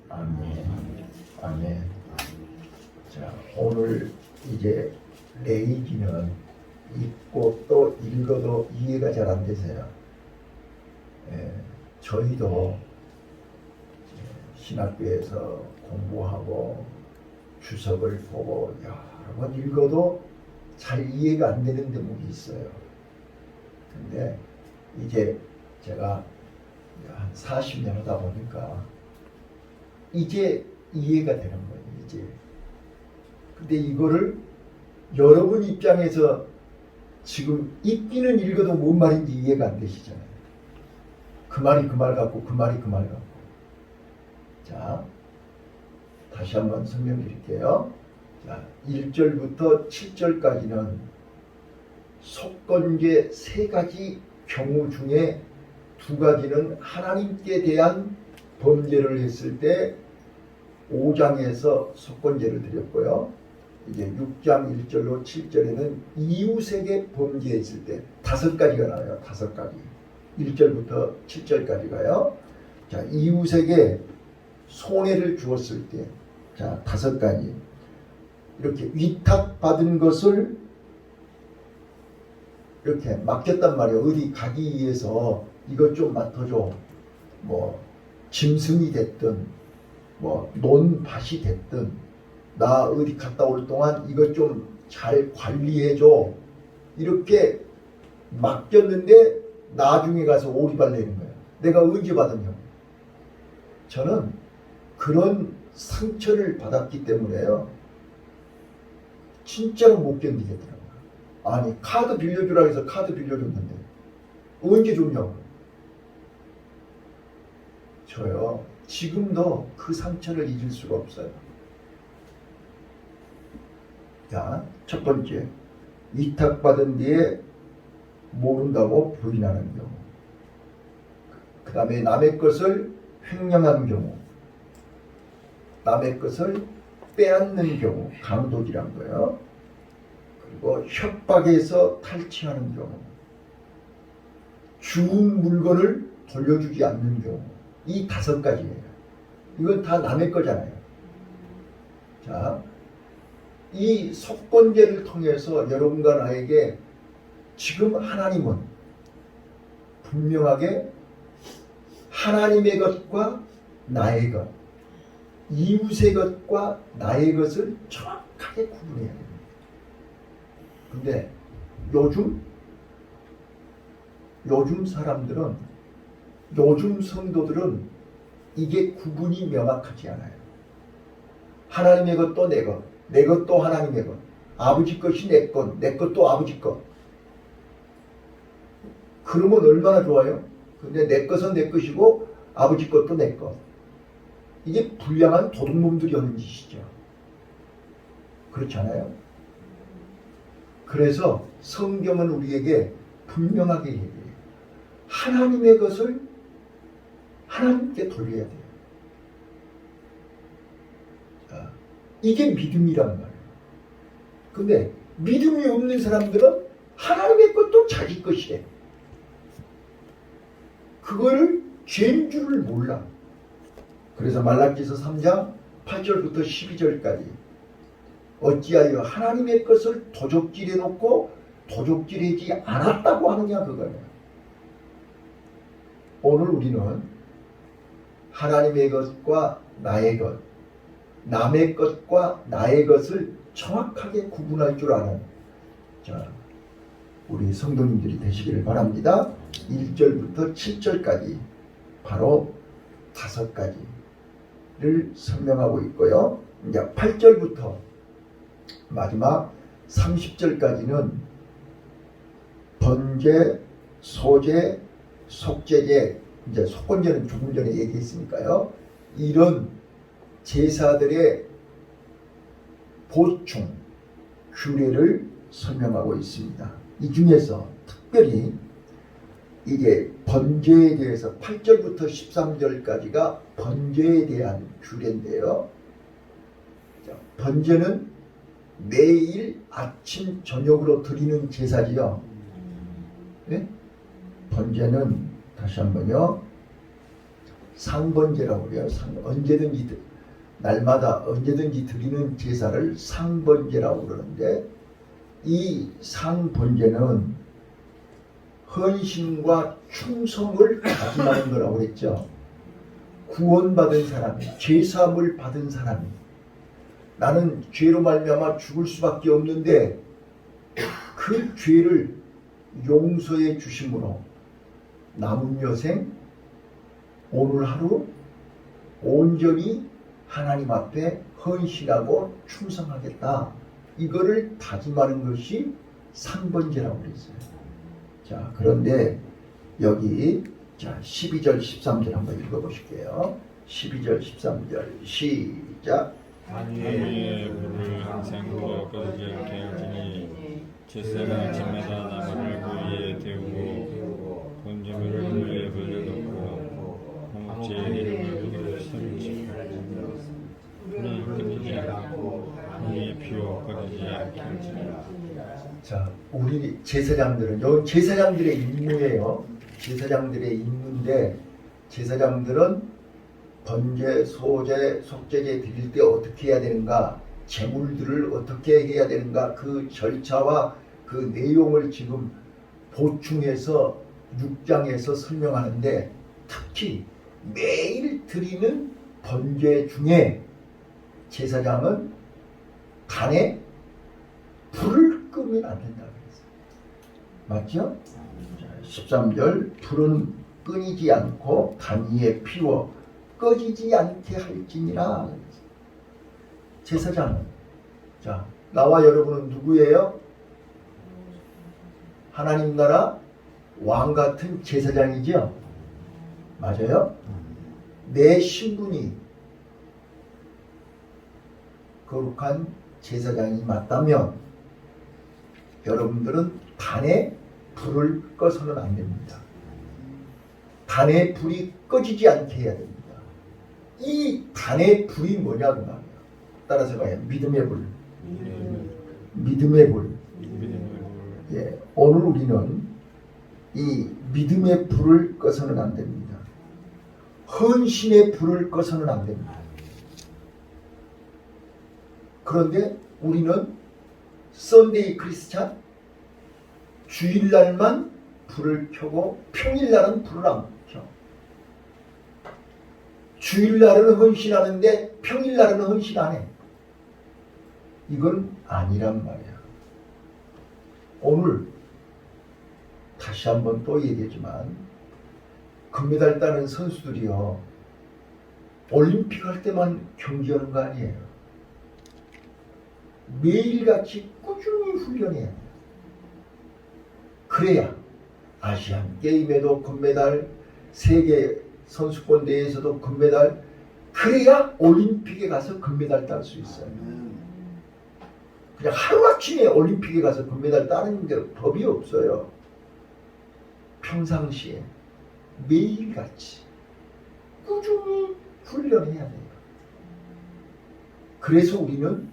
아멘. 아멘. 자, 오늘 이제 레이기는 읽고 또 읽어도 이해가 잘 안 되세요. 저희도 신학교에서 공부하고 주석을 보고 여러 번 읽어도 잘 이해가 안 되는 대목이 있어요. 근데 이제 제가 한 40년 하다 보니까 이제 이해가 되는 거예요. 이제. 근데 이거를 여러분 입장에서 지금 읽기는 읽어도 뭔 말인지 이해가 안 되시잖아요. 그 말이 그 말 같고 그 말이 그 말 같고. 자, 다시 한번 설명드릴게요. 자, 1절부터 7절까지는 속건제 3가지 경우 중에 2가지는 하나님께 대한 범죄를 했을 때 5장에서 속건제를 드렸고요. 이제 6장 1절로 7절에는 이웃에게 범죄했을 때 5가지가 나와요. 5가지. 1절부터 7절까지가요. 자, 이웃에게 손해를 주었을 때, 자, 5가지. 이렇게 위탁받은 것을 이렇게 맡겼단 말이에요. 어디 가기 위해서 이것 좀 맡아줘. 뭐 짐승이 됐든 뭐 논밭이 됐든 나 어디 갔다 올 동안 이것 좀 잘 관리해줘. 이렇게 맡겼는데 나중에 가서 오리발 내는 거예요. 내가 언제 받았냐고. 저는 그런 상처를 받았기 때문에요. 진짜로 못 견디겠더라고요. 아니, 카드 빌려주라 해서 카드 빌려줬는데 언제 줬냐고. 저요, 지금도 그 상처를 잊을 수가 없어요. 자, 첫 번째, 위탁받은 뒤에 모른다고 부인하는 경우. 그 다음에 남의 것을 횡령하는 경우. 남의 것을 빼앗는 경우, 강도질한 거예요. 그리고 협박해서 탈취하는 경우. 주운 물건을 돌려주지 않는 경우. 이 5가지예요. 이건 다 남의 거잖아요. 자, 이 속건제를 통해서 여러분과 나에게 지금 하나님은 분명하게 하나님의 것과 나의 것, 이웃의 것과 나의 것을 정확하게 구분해야 됩니다. 근데 요즘 사람들은, 요즘 성도들은 이게 구분이 명확하지 않아요. 하나님의 것도 내 것, 내 것도 하나님의 것, 아버지 것이 내 것, 내 것도 아버지 것. 그러면 얼마나 좋아요? 근데 내 것은 내 것이고 아버지 것도 내 것. 이게 불량한 도둑놈들이 하는 짓이죠. 그렇지 않아요? 그래서 성경은 우리에게 분명하게 얘기해요. 하나님의 것을 하나님께 돌려야 돼요. 자, 이게 믿음이란 말이에요. 근데 믿음이 없는 사람들은 하나님의 것도 자기 것이래. 그거를 죄인 줄을 몰라. 그래서 말라기서 3장 8절부터 12절까지 어찌하여 하나님의 것을 도적질해 놓고 도적질하지 않았다고 하느냐 그거예요. 오늘 우리는 하나님의 것과 나의 것, 남의 것과 나의 것을 정확하게 구분할 줄 아는, 자, 우리 성도님들이 되시기를 바랍니다. 1절부터 7절까지 바로 5가지를 설명하고 있고요. 이제 8절부터 마지막 30절까지는 번제, 소제, 속제제, 이제 속건제는 조금 전에 얘기했으니까요. 이런 제사들의 보충, 규례를 설명하고 있습니다. 이 중에서 특별히 이게 번제에 대해서 8절부터 13절까지가 번제에 대한 규례인데요. 번제는 매일 아침 저녁으로 드리는 제사지요. 네? 번제는 다시 한번요. 상번제라고 그래요. 언제든지 날마다 언제든지 드리는 제사를 상번제라고 그러는데, 이 상번제는 헌신과 충성을 다짐하는 거라고 그랬죠. 구원받은 사람이, 죄사함을 받은 사람이, 나는 죄로 말미암아 죽을 수밖에 없는데 그 죄를 용서해 주심으로 남은 여생 오늘 하루 온전히 하나님 앞에 헌신하고 충성하겠다, 이거를 다짐하는 것이 상번제라고 그랬어요. 자, 그런데 여기 12절 13절 한번 읽어보실게요. 12절 13절 시작. 한위의 불을 항상 꺼지지 않게 할지니 제사는 집마다 나무를 그 위에 데우고 번제물을 그 위에 벌려놓고 화목제의 이름을 섬기고 불은 꺼지지 않고 한위의 피로 꺼지지 않게 할지니라. 자, 우리 제사장들은, 여기 제사장들의 임무예요. 제사장들의 임무인데, 제사장들은 번제, 소제, 속제제 드릴 때 어떻게 해야 되는가, 제물들을 어떻게 해야 되는가, 그 절차와 그 내용을 지금 보충해서 6장에서 설명하는데, 특히 매일 드리는 번제 중에 제사장은 간에 불을 끄면 안 된다고 했어요. 맞죠? 13절 불은 끊이지 않고 간 위에 피워 꺼지지 않게 할지니라. 제사장은, 자, 나와 여러분은 누구예요? 하나님 나라 왕 같은 제사장이죠? 맞아요? 내 신분이 거룩한 제사장이 맞다면 여러분들은 단에 불을 꺼서는 안 됩니다. 단의 불이 꺼지지 않게 해야 됩니다. 이 단의 불이 뭐냐고 말이에요. 따라서 봐요. 믿음의 불. 믿음의 불. 예, 오늘 우리는 이 믿음의 불을 꺼서는 안 됩니다. 헌신의 불을 꺼서는 안 됩니다. 그런데 우리는 썬데이 크리스찬, 주일날만 불을 켜고 평일날은 불을 안 켜. 주일날은 헌신하는데 평일날은 헌신 안 해. 이건 아니란 말이야. 오늘 다시 한번 또 얘기하지만, 금메달 따는 선수들이요, 올림픽 할 때만 경기하는 거 아니에요. 매일같이 꾸준히 훈련해야 돼요. 그래야 아시안 게임에도 금메달, 세계 선수권 대회에서도 금메달, 그래야 올림픽에 가서 금메달 딸 수 있어요. 그냥 하루아침에 올림픽에 가서 금메달 따는 게 법이 없어요. 평상시에 매일같이 꾸준히 훈련해야 돼요. 그래서 우리는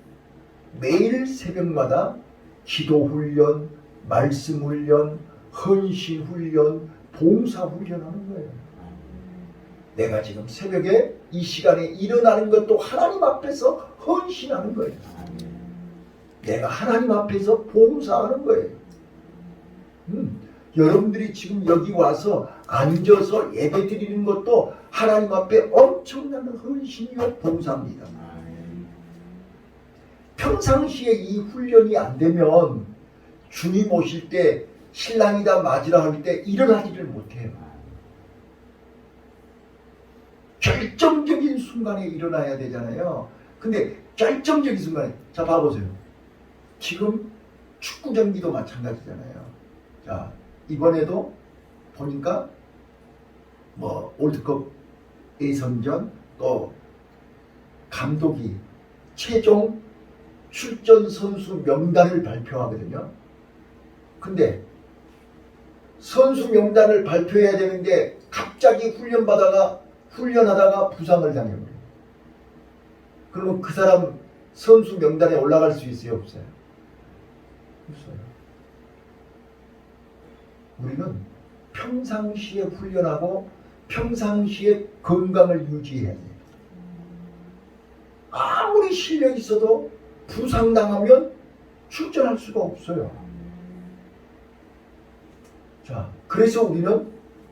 매일 새벽마다 기도 훈련, 말씀 훈련, 헌신 훈련, 봉사 훈련하는 거예요. 내가 지금 새벽에 이 시간에 일어나는 것도 하나님 앞에서 헌신하는 거예요. 내가 하나님 앞에서 봉사하는 거예요. 여러분들이 지금 여기 와서 앉아서 예배 드리는 것도 하나님 앞에 엄청난 헌신이요 봉사입니다. 평상시에 이 훈련이 안 되면 주님 오실 때 신랑이다 맞으라 할 때 일어나지를 못해요. 결정적인 순간에 일어나야 되잖아요. 근데 결정적인 순간에, 자 봐보세요. 지금 축구 경기도 마찬가지잖아요. 자, 이번에도 보니까 뭐 월드컵 예선전 또 감독이 최종 출전 선수 명단을 발표하거든요. 근데 선수 명단을 발표해야 되는데 갑자기 훈련하다가 부상을 당해버려요. 그러면 그 사람 선수 명단에 올라갈 수 있어요, 없어요? 없어요. 우리는 평상시에 훈련하고 평상시에 건강을 유지해야 돼. 아무리 실력이 있어도 부상당하면 출전할 수가 없어요. 자, 그래서 우리는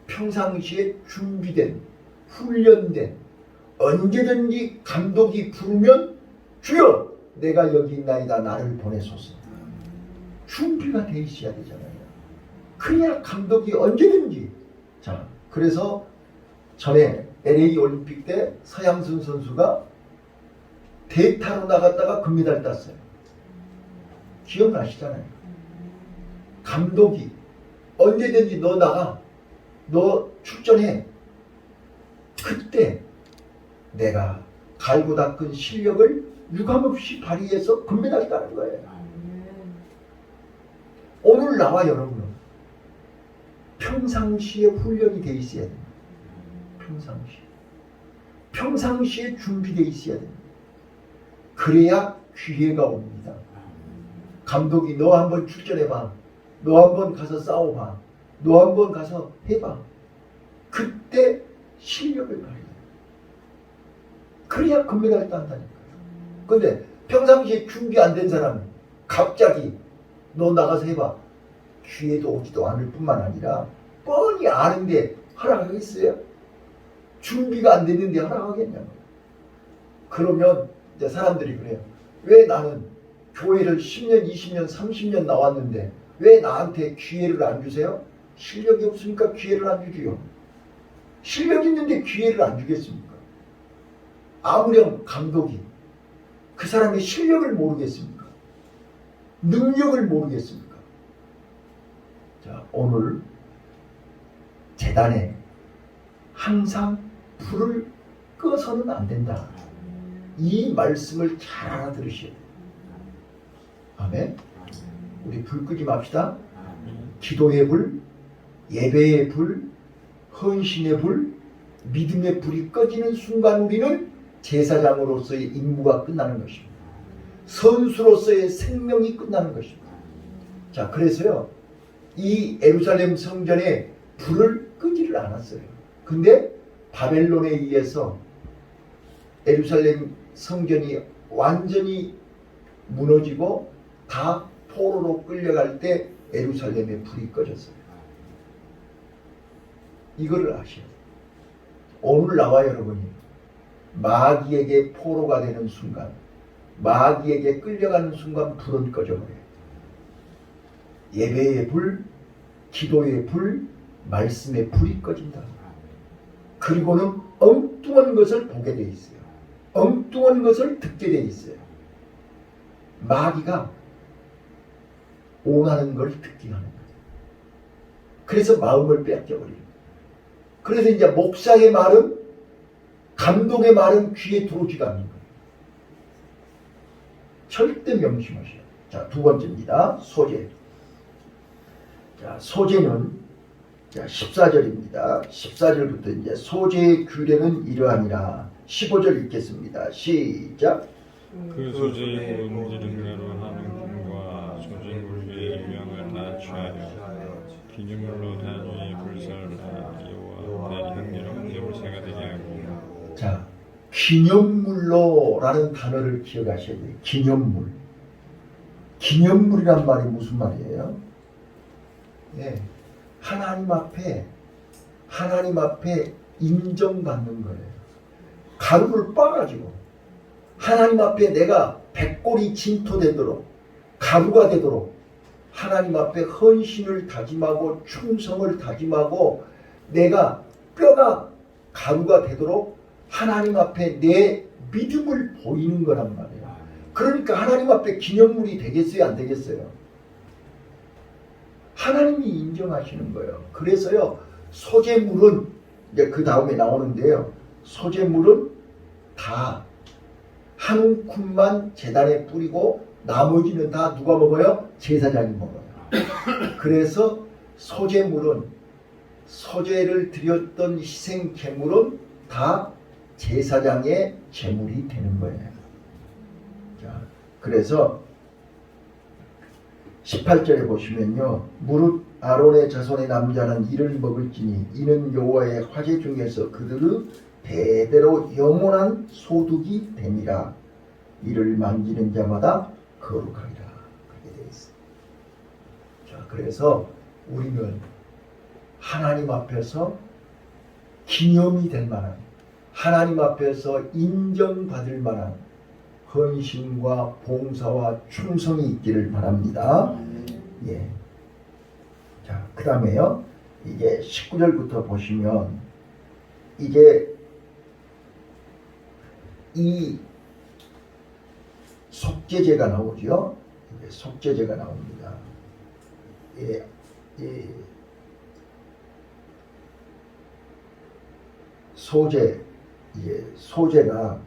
평상시에 준비된, 훈련된, 언제든지 감독이 부르면 주여 내가 여기 있나이다 나를 보내소서. 준비가 돼 있어야 되잖아요. 그래야 감독이 언제든지. 자, 그래서 전에 LA 올림픽 때 서양순 선수가 대타로 나갔다가 금메달 땄어요. 기억나시잖아요. 감독이 언제든지 너 나가, 너 출전해. 그때 내가 갈고 닦은 실력을 유감없이 발휘해서 금메달 따는 거예요. 오늘 나와 여러분은 평상시에 훈련이 돼 있어야 됩니다. 평상시에 준비돼 있어야 됩니다. 그래야 기회가 옵니다. 감독이 너 한번 출전해봐. 너 한번 가서 싸워봐. 너 한번 가서 해봐. 그때 실력을 발휘해. 그래야 금메달 딴다니까요. 근데 평상시에 준비 안 된 사람은 갑자기 너 나가서 해봐. 기회도 오지도 않을 뿐만 아니라 뻔히 아는데 허락하겠어요? 준비가 안 됐는데 허락하겠냐고. 그러면 이제 사람들이 그래요. 왜 나는 교회를 10년, 20년, 30년 나왔는데 왜 나한테 기회를 안 주세요? 실력이 없으니까 기회를 안 주지요. 실력 있는데 기회를 안 주겠습니까? 아무렴 감독이 그 사람의 실력을 모르겠습니까? 능력을 모르겠습니까? 자, 오늘 재단에 항상 불을 꺼서는 안 된다. 이 말씀을 잘 알아들으셔야 돼요. 아멘. 우리 불 끄지 맙시다. 기도의 불, 예배의 불, 헌신의 불, 믿음의 불이 꺼지는 순간 우리는 제사장으로서의 임무가 끝나는 것입니다. 선수로서의 생명이 끝나는 것입니다. 자, 그래서요, 이 예루살렘 성전에 불을 끄지를 않았어요. 근데 바벨론에 의해서 예루살렘 성전이 완전히 무너지고 다 포로로 끌려갈 때 예루살렘에 불이 꺼졌어요. 이거를 아셔야 돼요. 오늘 나와 여러분이 마귀에게 포로가 되는 순간, 마귀에게 끌려가는 순간 불은 꺼져버려요. 예배의 불, 기도의 불, 말씀의 불이 꺼진다. 그리고는 엉뚱한 것을 보게 돼 있어요. 엉뚱한 것을 듣게 돼 있어요. 마귀가 원하는 걸 듣게 하는 거예요. 그래서 마음을 빼앗겨버려요. 그래서 이제 목사의 말은, 감독의 말은 귀에 들어오지가 않는 거예요. 절대 명심하셔요. 자, 두 번째입니다. 소재. 자, 소재는 자, 14절입니다. 14절부터 이제 소재의 규례는 이러하니라. 15절 읽겠습니다. 시작. 그 소재의 문지름가로 하는 금과 소재 물류의 유형을 다 취하여 기념물로 단위의 불살라 여호와 앞에 향기로운 예물새가 되게 하고. 자, 기념물로라는 단어를 기억하셔야 돼요. 기념물. 기념물이란 말이 무슨 말이에요? 예, 하나님 앞에 인정받는 거예요. 가루를 빻아가지고 하나님 앞에 내가 백골이 진토되도록, 가루가 되도록 하나님 앞에 헌신을 다짐하고 충성을 다짐하고 내가 뼈가 가루가 되도록 하나님 앞에 내 믿음을 보이는 거란 말이에요. 그러니까 하나님 앞에 기념물이 되겠어요, 안 되겠어요? 하나님이 인정하시는 거예요. 그래서요, 소재물은 이제 그 다음에 나오는데요. 소재물은 다 한 움큼만 제단에 뿌리고 나머지는 다 누가 먹어요? 제사장이 먹어요. 그래서 소재물은, 소재를 드렸던 희생 제물은 다 제사장의 제물이 되는 거예요. 자, 그래서 18절에 보시면요, 무릇 아론의 자손의 남자는 이를 먹을지니 이는 여호와의 화제 중에서 그들의 대대로 영원한 소득이 되니라. 이를 만지는 자마다 거룩하리라. 그렇게 되어 있습니다. 자, 그래서 우리는 하나님 앞에서 기념이 될 만한, 하나님 앞에서 인정받을 만한 헌신과 봉사와 충성이 있기를 바랍니다. 예. 자, 그 다음에요. 이게 19절부터 보시면 이게 이 속죄제가 나오죠. 속죄제가 나옵니다. 예, 소제, 소제가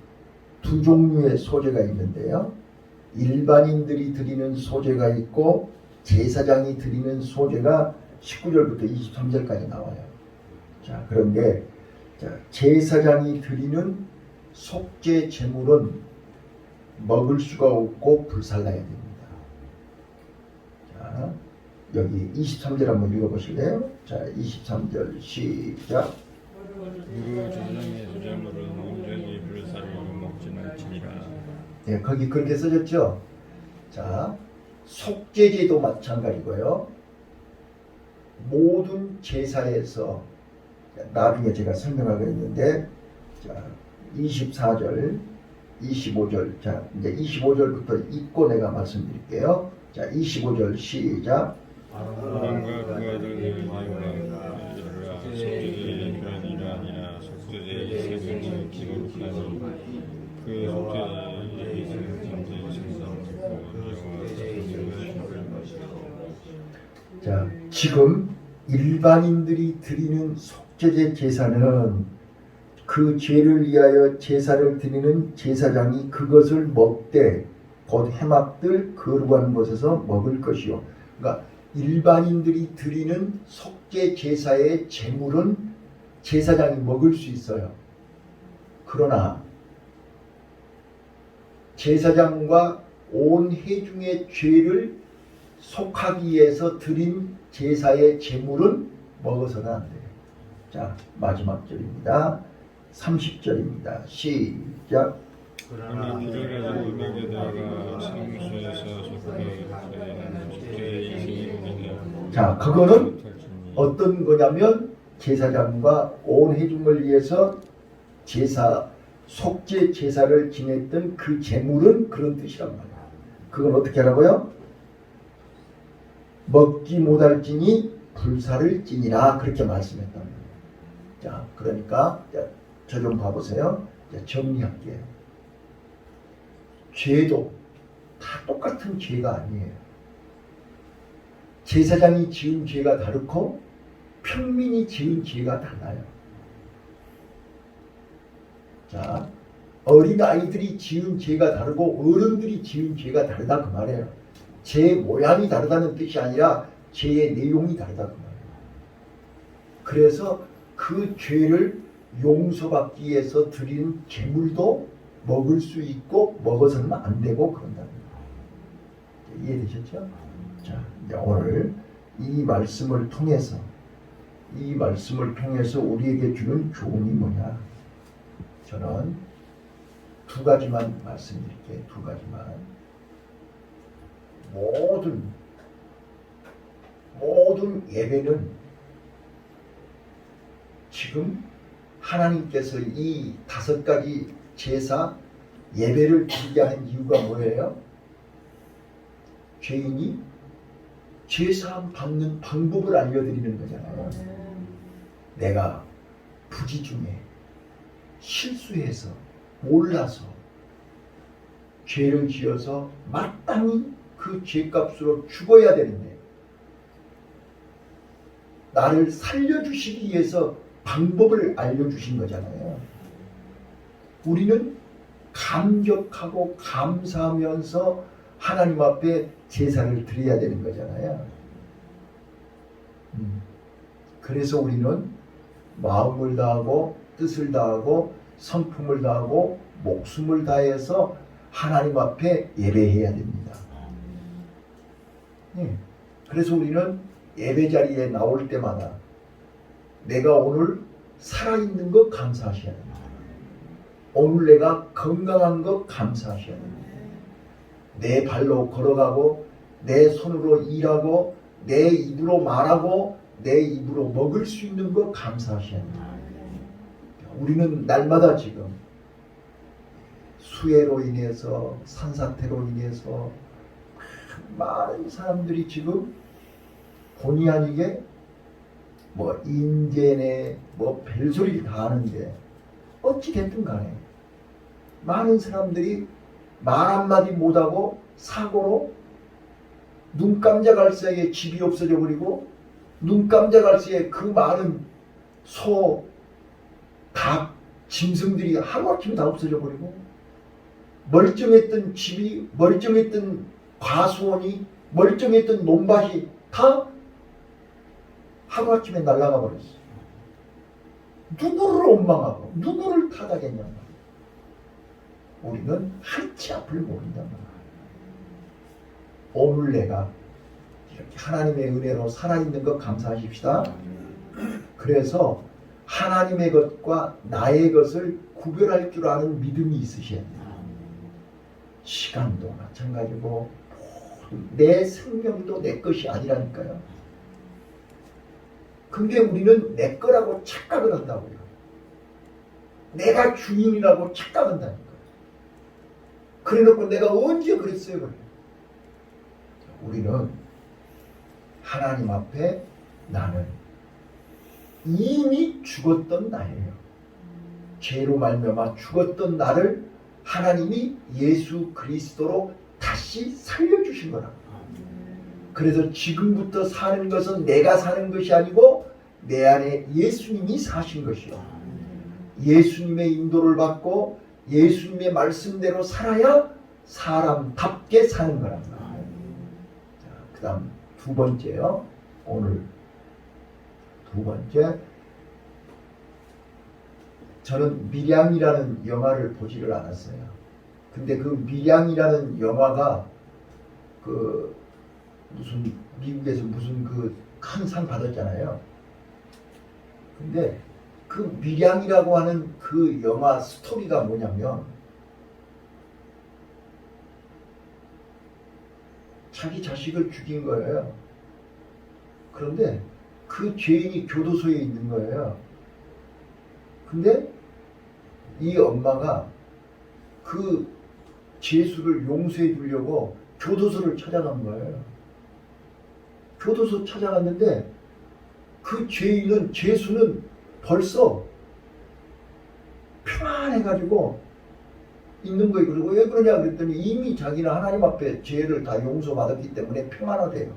두 종류의 소제가 있는데요. 일반인들이 드리는 소제가 있고 제사장이 드리는 소제가 19절부터 23절까지 나와요. 자, 그런데 제사장이 드리는 속죄 제물은 먹을 수가 없고 불살라야 됩니다. 자, 여기 23절 한번 읽어보실래요? 자, 23절 시작. 그 조상의 수작물은 온전히 불살로 먹지는 않지니라. 네, 거기 그렇게 써졌죠. 자, 속죄제도 마찬가지고요. 모든 제사에서 나중에 제가 설명하겠는데, 자, 24절, 25절, 자, 이제 25절부터 읽고 내가 말씀드릴게요. 자, 25절 시작. 아론과 그 아들들은 여호와가 속죄제의 그런 일 아니라 속죄제의 세금을 기록하니 그 속죄제의 세금을 자, 지금 일반인들이 드리는 속죄제 제사는 그 죄를 위하여 제사를 드리는 제사장이 그것을 먹되 곧 해막들 거룩한 곳에서 먹을 것이요. 그러니까 일반인들이 드리는 속죄 제사의 제물은 제사장이 먹을 수 있어요. 그러나 제사장과 온 회중의 죄를 속하기 위해서 드린 제사의 제물은 먹어서는 안 돼요. 자, 마지막 절입니다. 30절입니다. 시작. 그러나 비를 가지고 먹여다가 성소에서 속죄의 이승이 자, 그거는 어떤 거냐면 제사장과 온 회중을 위해서 제사, 속죄 제사를 지냈던 그 제물은 그런 뜻이란 말이야. 그건 어떻게 하라고요? 먹지 못할지니 불사를 찌니라, 그렇게 말씀했단 말이에요. 자, 그러니까 저 좀 봐보세요. 정리할게요. 죄도 다 똑같은 죄가 아니에요. 제사장이 지은 죄가 다르고 평민이 지은 죄가 달라요. 자, 어린아이들이 지은 죄가 다르고 어른들이 지은 죄가 다르다 그 말이에요. 죄 모양이 다르다는 뜻이 아니라 죄의 내용이 다르다 그 말이에요. 그래서 그 죄를 용서받기 위해서 드린 제물도 먹을 수 있고 먹어서는 안 되고 그런다는 거예요. 이해되셨죠? 자, 이제 오늘 이 말씀을 통해서 우리에게 주는 교훈이 뭐냐? 저는 두 가지만 말씀드릴게요. 두 가지만. 모든 예배는 지금 하나님께서 이 5가지 제사 예배를 드리게 하는 이유가 뭐예요? 죄인이 죄사함 받는 방법을 알려드리는 거잖아요. 내가 부지 중에 실수해서 몰라서 죄를 지어서 마땅히 그 죄값으로 죽어야 되는데 나를 살려주시기 위해서 방법을 알려주신 거잖아요. 우리는 감격하고 감사하면서 하나님 앞에 제사를 드려야 되는 거잖아요. 그래서 우리는 마음을 다하고 뜻을 다하고 성품을 다하고 목숨을 다해서 하나님 앞에 예배해야 됩니다. 그래서 우리는 예배 자리에 나올 때마다 내가 오늘 살아있는 것 감사하셔야 됩니다. 오늘 내가 건강한 것 감사하셔야 됩니다. 내 발로 걸어가고 내 손으로 일하고 내 입으로 말하고 내 입으로 먹을 수 있는 것 감사하셔야 됩니다. 우리는 날마다 지금 수해로 인해서 산사태로 인해서 많은 사람들이 지금 본의 아니게 뭐 인제네 뭐 별소리를 다 하는데 어찌 됐든 간에 많은 사람들이 말 한마디 못하고 사고로 눈 깜짝할 새에 집이 없어져 버리고 눈 깜짝할 새에 그 많은 소, 닭, 짐승들이 하루아침에 다 없어져 버리고 멀쩡했던 집이, 멀쩡했던 과수원이, 멀쩡했던 논밭이 다 하루아침에 날아가 버렸어. 누구를 원망하고 누구를 타닥했냐 말이야. 우리는 한치 앞을 모른단 말이야. 오늘 내가 이렇게 하나님의 은혜로 살아있는 것 감사하십시다. 그래서 하나님의 것과 나의 것을 구별할 줄 아는 믿음이 있으셔야 돼요. 시간도 마찬가지고 내 생명도 내 것이 아니라니까요. 근데 우리는 내 거라고 착각을 한다고요. 내가 주인이라고 착각한다니까요. 그래놓고 내가 언제 그랬어요? 그래. 우리는 하나님 앞에 나는 이미 죽었던 나예요. 죄로 말미암아 죽었던 나를 하나님이 예수 그리스도로 다시 살려주신 거라고. 그래서 지금부터 사는 것은 내가 사는 것이 아니고 내 안에 예수님이 사신 것이요. 예수님의 인도를 받고 예수님의 말씀대로 살아야 사람답게 사는 거랍니다. 그 다음 두 번째요. 오늘 두 번째, 저는 밀양이라는 영화를 보지를 않았어요. 근데 그 밀양이라는 영화가 그 무슨 미국에서 무슨 그 큰 상 받았잖아요. 근데 그 밀양이라고 하는 그 영화 스토리가 뭐냐면 자기 자식을 죽인 거예요. 그런데 그 죄인이 교도소에 있는 거예요. 근데 이 엄마가 그 죄수를 용서해 주려고 교도소를 찾아간 거예요. 교도소 찾아갔는데 그 죄수는 벌써 평안해가지고 있는 거예요. 그리고 왜 그러냐 그랬더니 이미 자기는 하나님 앞에 죄를 다 용서받았기 때문에 평안하대요.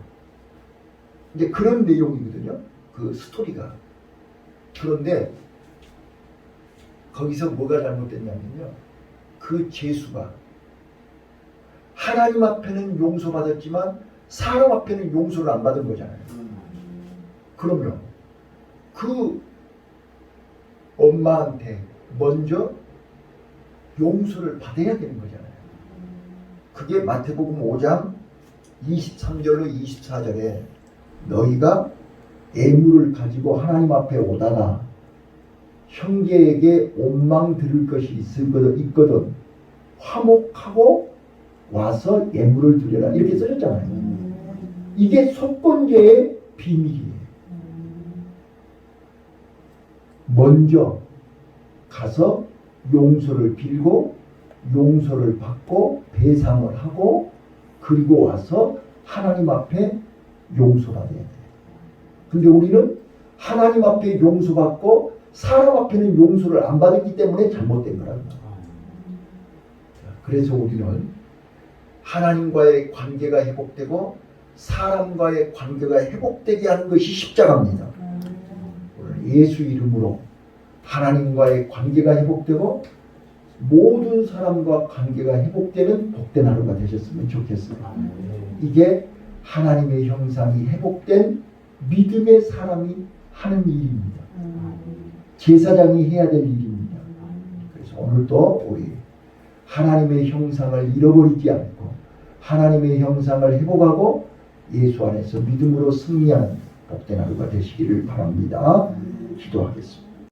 이제 그런 내용이거든요. 그 스토리가. 그런데 거기서 뭐가 잘못됐냐면요. 그 죄수가 하나님 앞에는 용서받았지만 사람 앞에는 용서를 안 받은 거잖아요. 그럼요. 그 엄마한테 먼저 용서를 받아야 되는 거잖아요. 그게 마태복음 5장 23절로 24절에 너희가 애물을 가지고 하나님 앞에 오다가 형제에게 원망 들을 것이 있거든 화목하고 와서 예물을 드려라 이렇게 써졌잖아요. 이게 속건제의 비밀이에요. 먼저 가서 용서를 빌고 용서를 받고 배상을 하고 그리고 와서 하나님 앞에 용서받아야 돼요. 근데 우리는 하나님 앞에 용서받고 사람 앞에는 용서를 안 받았기 때문에 잘못된 거랍니다. 그래서 우리는 하나님과의 관계가 회복되고 사람과의 관계가 회복되게 하는 것이 십자가입니다. 예수 이름으로 하나님과의 관계가 회복되고 모든 사람과 관계가 회복되는 복된 하루가 되셨으면 좋겠습니다. 이게 하나님의 형상이 회복된 믿음의 사람이 하는 일입니다. 제사장이 해야 될 일입니다. 그래서 오늘도 우리 하나님의 형상을 잃어버리지 않고 하나님의 형상을 회복하고 예수 안에서 믿음으로 승리하는 복된 하루가 되시기를 바랍니다. 기도하겠습니다.